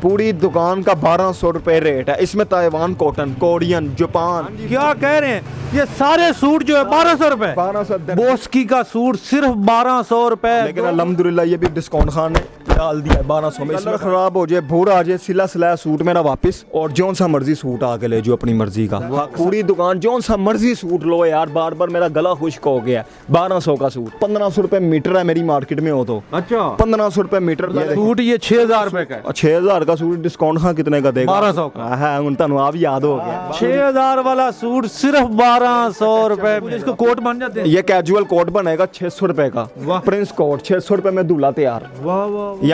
पूरी दुकान का 1200 रुपए रेट है। इसमें ताइवान कॉटन, कोरियन, जापान। क्या कह रहे हैं, ये सारे सूट जो है 1200 रुपए। 1200 बोस्की का सूट सिर्फ 1200 रुपए। लेकिन अल्हम्दुलिल्लाह ये भी डिस्काउंट खान ने डाल दिया है 1200 में। कलर खराब हो जाए, भूरा आ जाए, सिला सिलाया सूट मेरा वापस, और जौन सा मर्जी सूट आके ले जो अपनी मर्जी का। पूरी दुकान जौन सा मर्जी सूट लो यार, बार बार मेरा गला खुश्क हो गया। 1200 का सूट 1500 रुपए मीटर है मेरी मार्केट में हो तो। अच्छा 1500 रुपए मीटर सूट ये 6000 रुपए का है। 6000 का सूट डिस्काउंट खा कितने का देगा? 1200 का। है उन तनु आप याद हो गया। 6000 वाला सूट सिर्फ 1200 रुपए में। इसको कोट बन जाते हैं। ये कैजुअल कोट बनेगा 600 रुपए का। प्रिंस कोट 600 रुपए में दूल्हा तैयार। वाह वाह,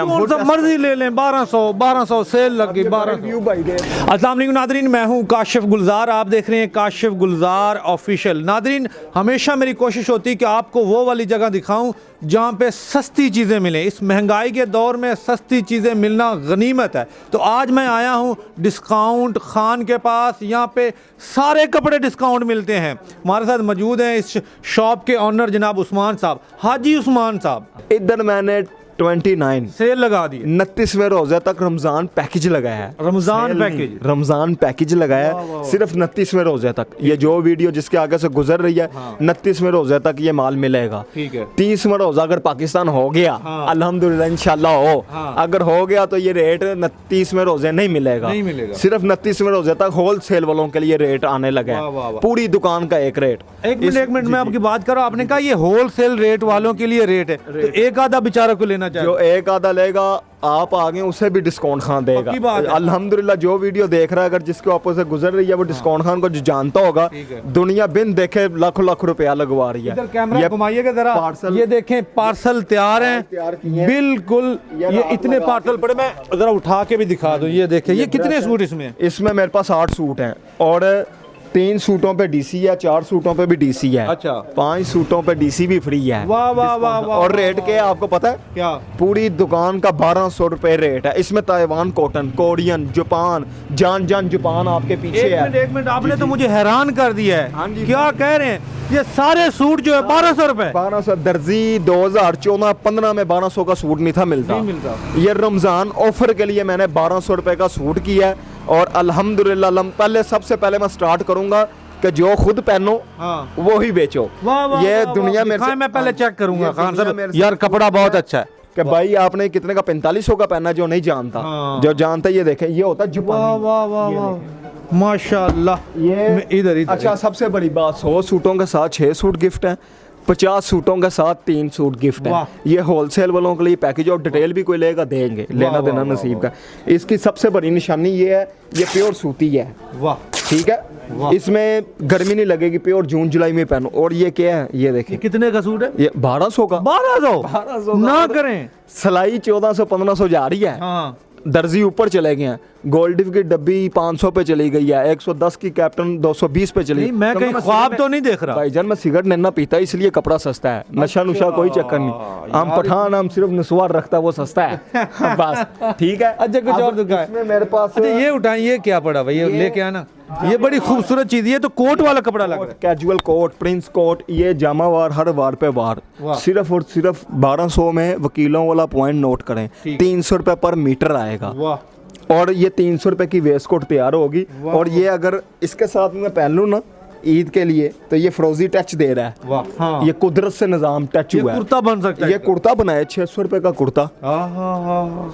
मर्जी ले लें। 1200 सेल लग गई। 1200। अस्सलाम वालेकुम नादरीन, मैं हूं काशिफ गुलजार, आप देख रहे हैं काशिफ गुलजार ऑफिशियल। नादरीन, हमेशा मेरी कोशिश होती है कि आपको वो वाली जगह दिखाऊं जहां पे सस्ती चीज़ें मिलें। इस महंगाई के दौर में सस्ती चीज़ें मिलना गनीमत है। तो आज मैं आया हूं डिस्काउंट खान के पास। यहाँ पे सारे कपड़े डिस्काउंट मिलते हैं। हमारे साथ मौजूद हैं इस शॉप के ऑनर जनाब उस्मान साहब, हाजी उस्मान साहब। इधर मैंने 29 सेल लगा दी, 29वें रोजे तक रमजान पैकेज लगाया है। रमजान पैकेज लगाया है सिर्फ 29वें रोजे तक। ये जो वीडियो जिसके आगे से गुजर रही है, 29वें रोजे तक ये माल मिलेगा। ठीक है। 30वां रोजा अगर पाकिस्तान हो गया, अल्हम्दुलिल्लाह इंशाल्लाह हो, अगर हो गया तो ये रेट 29वें रोजे नहीं मिलेगा। सिर्फ 29वें रोजे तक होल सेल वालों के लिए रेट आने लगा है। पूरी दुकान का एक रेट। एक मिनट में आपकी बात करो। आपने कहा ये होल सेल रेट वालों के लिए रेट है, तो एक आधा बेचारा को लेना चाहिए। जो एक आधा लेगा आप आगे उसे भी डिस्काउंट खान देगा। अल्हम्दुलिल्लाह जो वीडियो देख रहा है, अगर जिसके ऊपर से गुजर रही है, वो डिस्काउंट खान को जो जानता होगा, दुनिया बिन देखे लाखों लाख रुपया लगवा रही है। कैमरा घुमाइएगा जरा, ये देखें पार्सल तैयार हैं बिल्कुल। ये इतने पार्सल पड़े, मैं जरा उठा के भी दिखा दूं। ये देखें, ये कितने सूट इसमें? इसमें मेरे पास 8 सूट हैं और 3 सूटों पे डीसी है, 4 सूटों पे भी डीसी है। अच्छा। 5 सूटों पे डीसी भी फ्री है। वाह वाह वाह वाह। और रेट क्या है आपको पता है? क्या? पूरी दुकान का 1200 रुपए रेट है। इसमें ताइवान कॉटन, कोरियन, जापान, जान जापान आपके पीछे है। एक मिनट आपने तो मुझे हैरान कर दिया है। क्या कह रहे हैं, ये सारे सूट जो है 1200 रुपए? 1200। दर्जी 2014-15 में 1200 का सूट नहीं था मिलता। ये रमजान ऑफर के लिए मैंने 1200 रुपए का सूट किया है। और अल्हम्दुलिल्लाह पहले सबसे पहले मैं स्टार्ट करूंगा कि जो खुद पहनो वो ही बेचो। ये दुनिया में मैं पहले चेक करूंगा खान साहब। यार कपड़ा बहुत अच्छा है कि भाई आपने कितने का 4500 का पहना, जो नहीं जानता। जो जानता ये देखे, ये होता है माशाल्लाह। ये इधर अच्छा, सबसे बड़ी बात 100 सूटों के साथ 6 सूट गिफ्ट हैं, 50 सूटों के साथ 3 सूट गिफ्ट है। ये होलसेल वालों के लिए पैकेज, और डिटेल भी कोई लेगा देंगे, लेना देना नसीब का। इसकी सबसे बड़ी निशानी ये है, ये प्योर सूती है। वाह, ठीक है। इसमें गर्मी नहीं लगेगी, प्योर जून जुलाई में पहनो। और ये क्या है, ये देखिए कितने का सूट है? ये 1200 का। 1200 ना करें, सिलाई 1400-1500 जा रही है। दर्जी ऊपर चले गए हैं। गोल्ड की डब्बी 500 पे चली गई है, 110 की कैप्टन 220 पे चली गई। मैं कहीं ख्वाब तो नहीं देख रहा भाईजान, मैं सिगरेट नहीं पीता, इसलिए कपड़ा सस्ता है। नशा नुशा कोई चक्कर नहीं। हम पठान, हम सिर्फ नस्वार रखता है, वो सस्ता है बस। ठीक है। अच्छा, कुछ और दुकान इसमें मेरे पास ये उठाएं, ये क्या पड़ा भाई? ये लेके आना, ये बड़ी खूबसूरत चीज। ये तो कोट वाला कपड़ा लग रहा है। कैजुअल कोट, प्रिंस कोट, ये जामा वार, हर वार पे वार। सिर्फ और सिर्फ 1200 में। वकीलों वाला पॉइंट नोट करें, 300 रुपए पर मीटर आएगा। और ये 300 रुपए की वेस्ट कोट तैयार होगी। और ये अगर इसके साथ में पहन लूँ ना ईद के लिए, तो ये फ्रोजी टच दे रहा है। ये कुदरत से निजाम टच हुआ है। कुर्ता बन सकता है। ये कुर्ता बनाया 600 रुपए का कुर्ता,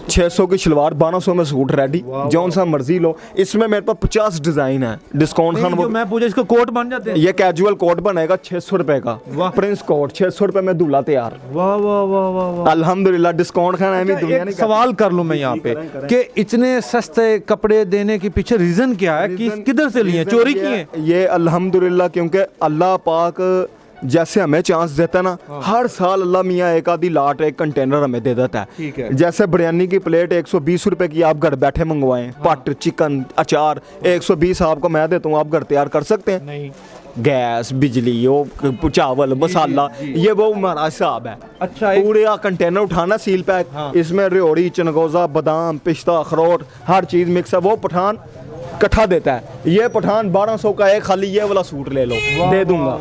600 की शलवार, 1200 में सूट रेडी। जौन सा मर्जी लो। इसमें मेरे पास 50 डिजाइन है। डिस्काउंट खान वो मैं पूछा, इसको कोट बन जाते हैं? ये कैजुअल कोट बनेगा 600 रुपए का। प्रिंस कोट 600 रुपए में दूल्हा तैयार। वाह वाह वाह वाह। अल्हम्दुलिल्लाह डिस्काउंट खान है। दुनिया नहीं। सवाल कर लूं मैं यहाँ पे कि इतने सस्ते कपड़े देने के पीछे रीजन क्या है? किधर से लिए? चोरी किए? ये अल्हम्दुलिल्लाह, क्योंकि अल्लाह पाक जैसे हमें चांस देता है ना, हर साल अल्लाह मियाँ एक आधी लाट, एक कंटेनर हमें दे देता है। जैसे बिरयानी की प्लेट 120 रुपए की आप घर बैठे मंगवाएं, पट, चिकन, अचार 120 आपको मैं देता हूँ, आप घर तैयार कर सकते हैं? नहीं। गैस, बिजली, वो चावल, मसाला, ये वो हमारा हिसाब है। अच्छा, पूरे कंटेनर उठाना, सील पैक। इसमें रेवड़ी, चनगोजा, बादाम, पिस्ता, अखरोट, हर चीज़ मिक्स है। वो पठान इकट्ठा देता है। ये पठान 1200 का है, खाली ये वाला सूट ले लो, दे दूंगा।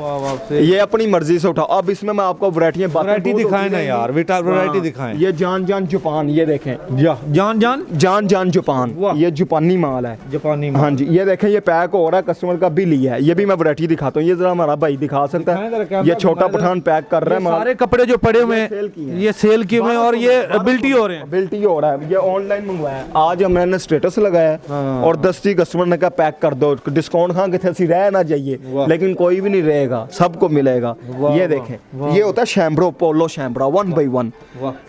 ये अपनी मर्जी से उठाओ। अब इसमें मैं आपको वैरायटी दिखाएं ना यार, वैरायटी दिखाएं। ये जान जान जापान, ये देखें जान जान जान जान जापान, ये जापानी माल है, जापानी माल। हाँ जी, ये देखें ये पैक हो रहा है, कस्टमर का बिल ही है। ये भी मैं वैरायटी दिखाता हूँ, ये जरा हमारा भाई दिखा सकता है। ये छोटा पठान पैक कर रहा है माल। सारे कपड़े जो पड़े हुए हैं ये सेल किए हुए हैं और ये बिल्टी हो रहे हैं। बिल्टी हो रहा है, ये ऑनलाइन मंगवाया है। आज हमने स्टेटस लगाया और 10 कस्टमर ने कहा पैक कर दो, डिस्काउंट खा के थे रह ना जाइए, लेकिन कोई भी नहीं रहेगा, सबको मिलेगा। ये देखें, ये होता है शैम्ब्रो, पोलो शैम्ब्रा 1x1।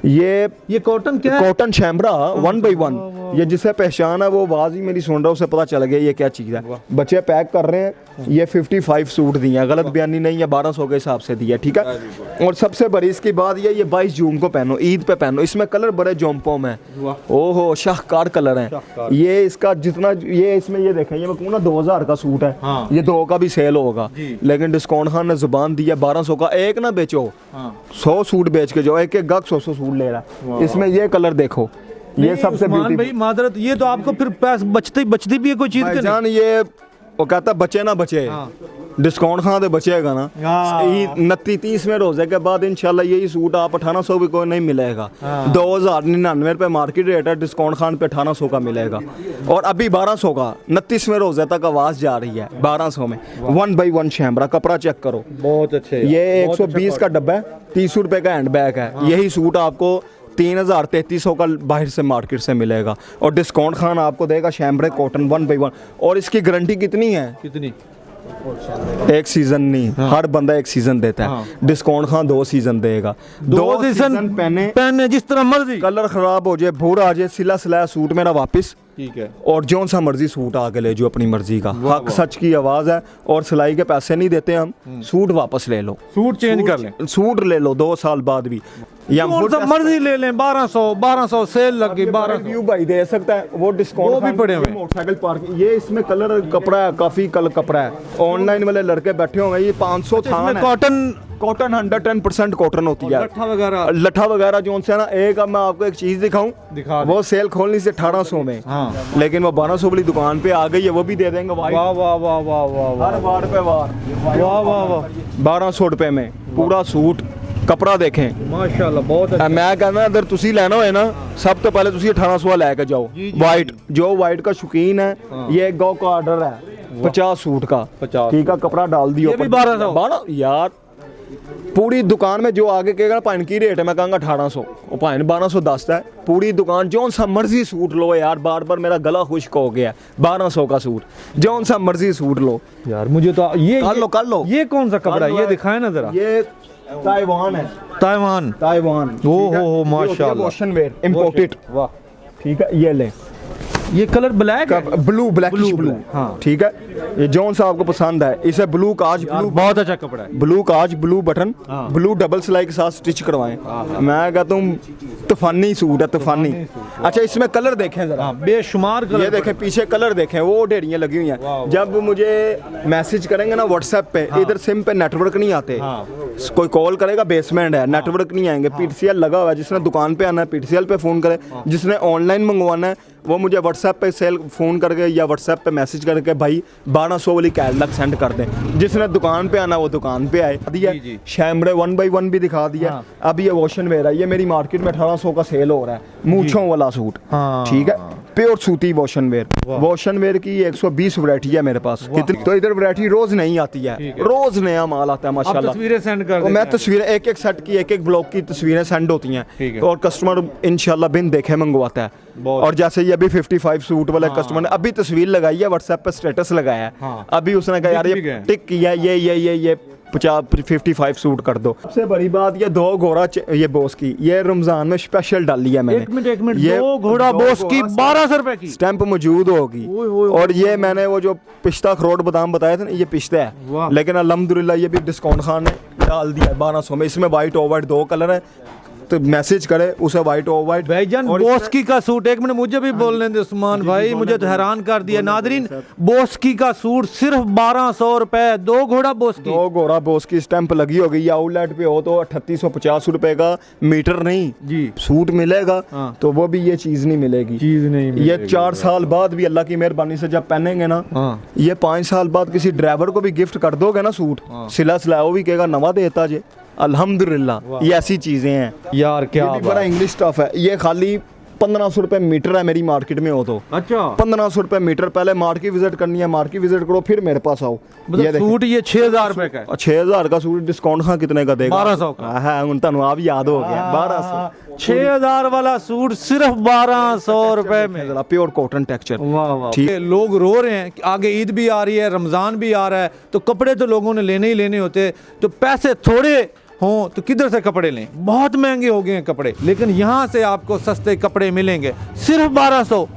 ये कॉटन क्या है? Cotton chambray 1x1। ये जिसे पहचान है वो आवाज ही मेरी सुन रहा है, उसे पता चल गया ये क्या चीज़ है। बच्चे पैक कर रहे हैं। ये 55 सूट दिए हैं, गलत बयानी नहीं है, 1200 के हिसाब से दिया, ठीक है। और सबसे बड़ी इसकी बात ये 22 जून को पहनो, ईद पे पहनो। इसमें कलर बड़े जोम्पो में, ओहो शाहकार कलर है। ये इसका जितना ये इसमें ये देखें, ये मैं कहूँ ना 2000 का सूट है, ये 2 का भी सेल होगा, लेकिन डिस्काउंट खान ने जुबान दिया 1200 का। एक ना बेचो, 100 सूट बेच के जाओ, एक गाहक 100 सूट ले रहा है। इसमें ये कलर देखो, ये सबसे भाई मादरत, ये तो आपको फिर पैसे बचती भी है कोई चीज जान। ये वो कहता बचे ना बचे, डिस्काउंट खा दे बचेगा ना। 29-30वें रोजे के बाद इंशाल्लाह यही सूट आप 1800 भी कोई नहीं मिलेगा। 2099 रुपये मार्केट रेट है, डिस्काउंट खान पे 1800 का मिलेगा। और अभी 1200 का 29वें रोजे तक आवाज जा रही है 1200 में। 1x1 शैम्ब्रा, कपड़ा चेक करो, बहुत अच्छे। ये 120 का डब्बा है, 30 रुपये का हैंड बैग है। यही सूट आपको 3300 का बाहर से मार्केट से मिलेगा। और डिस्काउंट खान आपको देगा शैम्ब्रे कॉटन 1x1। और इसकी गारंटी कितनी है? कितनी? एक सीजन नहीं, हर बंदा एक सीजन देता है। डिस्काउंट खान 2 सीजन देगा। 2 सीजन पहने जिस तरह मर्जी, कलर खराब हो जाए, भूरा आ जाए, सिला सिलाया सूट मेरा वापस, ठीक है। और जौन सा मर्जी सूट आके ले जो अपनी मर्जी का। हक सच की आवाज है। और सिलाई के पैसे नहीं देते हम, सूट वापस ले लो, सूट चेंज कर लें, सूट ले लो 2 साल बाद भी, या मर्जी ले लें। 1200 सेल लग गई, 1200 भाई दे सकता है। वो डिस्काउंट भी पड़े हुए मोटरसाइकिल पार्क। ये इसमें कलर कपड़ा है, काफी कलर कपड़ा है। ऑनलाइन वाले लड़के बैठे हुए, ये 500 थान है। कॉटन 110% कॉटन होती है। लट्ठा वगैरह जो से ना, एक अब मैं आपको एक चीज दिखाऊं, वो सेल खोलनी से 1800 में, लेकिन वो 1200 वाली दुकान पे आ गई है, वो भी दे देंगे। वाह वाह वाह वाह वाह वाह, हर वार पे वाह वाह वाह, 1200 रुपए में पूरा सूट। कपड़ा देखें माशाल्लाह, बहुत अच्छा। मैं कहना अगर तुसी लेना हो ना, सब तो पहले तुसी 1800 लेके जाओ। वाइट, जो वाइट का शौकीन है, ये एक गौ का ऑर्डर है 50 सूट का, ठीक है। कपड़ा डाल दियो 1200 यार। पूरी दुकान में जो आगे कहेगा पाइन की रेट है, मैं कहूँगा 1800, वो पाइन 1210 है। पूरी दुकान जौन सा मर्जी सूट लो यार, बार बार मेरा गला खुश्क हो गया। 1200 का सूट, जौन सा मर्जी सूट लो यार। मुझे तो ये कर लो। ये कौन सा कपड़ा है, ये दिखाए ना जरा। ये ताइवान है, ताइवान। ओहो माशाल्लाह, वॉशन वेयर इंपोर्टेड, वाह, ठीक है। ये ले, ये कलर ब्लैक है, ब्लू, ब्लैकिश ब्लू, हाँ ठीक है। ये जौन सा आपको पसंद है, इसे ब्लू काज, ब्लू बहुत अच्छा कपड़ा है। ब्लू काज, ब्लू बटन, ब्लू डबल सिलाई के साथ स्टिच करवाएं। मैं कहता हूँ तूफानी सूट है, तूफानी। अच्छा इसमें कलर देखें जरा, बेशुमार कलर। ये देखें पीछे कलर देखें, वो ढेरियां लगी हुई हैं। जब मुझे मैसेज करेंगे ना व्हाट्सएप पे, इधर सिम पे नेटवर्क नहीं आते, कोई कॉल करेगा बेसमेंट है, नेटवर्क नहीं आएंगे। पीटीसीएल लगा हुआ है, जिसने दुकान पे आना है पीटीसीएल पे फ़ोन करे, जिसने ऑनलाइन मंगवाना है वो मुझे व्हाट्सएप पे सेल फ़ोन करके या व्हाट्सएप पे मैसेज करके भाई 1200 वाली कैटलॉग सेंड कर दें। जिसने दुकान पे आना वो दुकान पे आए। दिया शैम्ब्रे 1x1 भी दिखा दिया। अब ये वॉशन वेयर है, ये मेरी मार्केट में 1800 का सेल हो रहा है, मूंछों वाला सूट, ठीक है। प्योर सूती वॉशन वेयर, वॉशन वेयर की 120 वैरायटी है मेरे पास। कितनी तो इधर वैरायटी रोज नहीं आती है, रोज नया माल आता है माशाल्लाह। तस्वीरें सेंड कर, मैं तस्वीरें एक एक सेट की, एक एक ब्लॉक की तस्वीरें सेंड होती हैं, और कस्टमर इंशाल्लाह बिन देखे मंगवाता है। और जैसे ये अभी 55 सूट वाले कस्टमर ने अभी तस्वीर लगाई है, व्हाट्सएप पे स्टेटस लगाया है, अभी उसने कहा यार ये टिक किया, ये 55 सूट कर दो। सबसे बड़ी बात ये 2 घोड़ा ये बॉस की, ये रमजान में स्पेशल डाली है मैंने। एक मिनट, ये 2 घोड़ा बॉस की 1200 रुपए की स्टैंप मौजूद होगी। और ये मैंने वो जो पिस्ता अखरोट बादाम बताए थे ना, ये पिस्ता है, लेकिन अल्हम्दुलिल्लाह ये भी डिस्काउंट खान ने डाल दिया 1200 में। इसमें वाइट और वाइट 2 कलर है, वक्त मैसेज करे उसे वाइट ऑफ वाइट भाईजान बोस्की का सूट, एक मिनट मुझे भी बोलने दे उस्मान भाई, मुझे तो हैरान कर दिया। नादरीन बोस्की का सूट सिर्फ 1200 रुपए, 2 घोड़ा बोस्की, 2 घोड़ा बोस्की स्टैंप लगी होगी, आउटलेट पे हो तो 3850 रुपए का मीटर नहीं जी सूट मिलेगा। हाँ। तो वो भी ये चीज नहीं मिलेगी, चीज नहीं ये मिलेगी। 4 साल बाद भी अल्लाह की मेहरबानी से जब पहनेंगे ना, हाँ। ये 5 साल बाद किसी ड्राइवर को भी गिफ्ट कर दोगे ना सूट, सिला सिलाया वो भी कहेगा नवा देता जे। अल्हम्दुलिल्लाह ये ऐसी चीजें हैं यार क्या ये भी बड़ा इंग्लिश स्टफ है। ये खाली 1500 रुपए मीटर है मेरी मार्केट में हो तो। अच्छा 1500 रुपए मीटर, पहले मार्केट विजिट करनी है, मार्केट विजिट करो फिर मेरे पास आओ। मतलब सूट ये 6000 रुपए का है। 6000 का सूट डिस्काउंट हाँ कितने का देगा? 1200 का। है उन तनु आप याद हो गया 1200। 6000 वाला सूट सिर्फ 1200 रुपए में, प्योर कॉटन टेक्सचर। वाह वाह। ठीक। लोग रो रहे हैं कि आगे ईद भी आ रही है, रमजान भी आ रहा है, तो कपड़े तो लोगों ने लेने ही लेने होते, तो पैसे थोड़े हों तो किधर से कपड़े लें, बहुत महंगे हो गए हैं कपड़े। लेकिन यहाँ से आपको सस्ते कपड़े मिलेंगे सिर्फ 1200,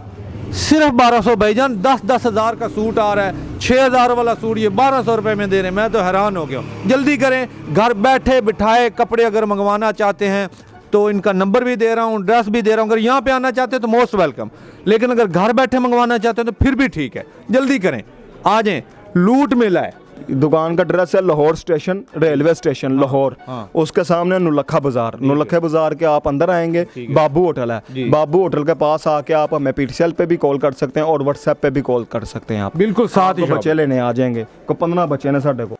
सिर्फ 1200 भाईजान। 10-10 हज़ार का सूट आ रहा है, 6000 वाला सूट ये 1200 रुपए में दे रहे हैं। मैं तो हैरान हो गया हूँ। जल्दी करें, घर बैठे बिठाए कपड़े अगर मंगवाना चाहते हैं तो इनका नंबर भी दे रहा हूँ, एड्रेस भी दे रहा हूँ। अगर यहाँ पे आना चाहते हैं तो मोस्ट वेलकम, लेकिन अगर घर बैठे मंगवाना चाहते हैं तो फिर भी ठीक है। जल्दी करें, आ जाएं, लूट मेला है। दुकान का एड्रेस है Lahore station, railway station Lahore. हाँ। उसके सामने नुलखा बाजार, नुलखा बाजार के आप अंदर आएंगे, बाबू होटल है, बाबू होटल के पास आके आप हमें पीटीसीएल पे भी कॉल कर सकते हैं और व्हाट्सएप पे भी कॉल कर सकते हैं। आप बिल्कुल साथ ही बच्चे लेने आ जाएंगे, को 15 बच्चे ने साढ़े को।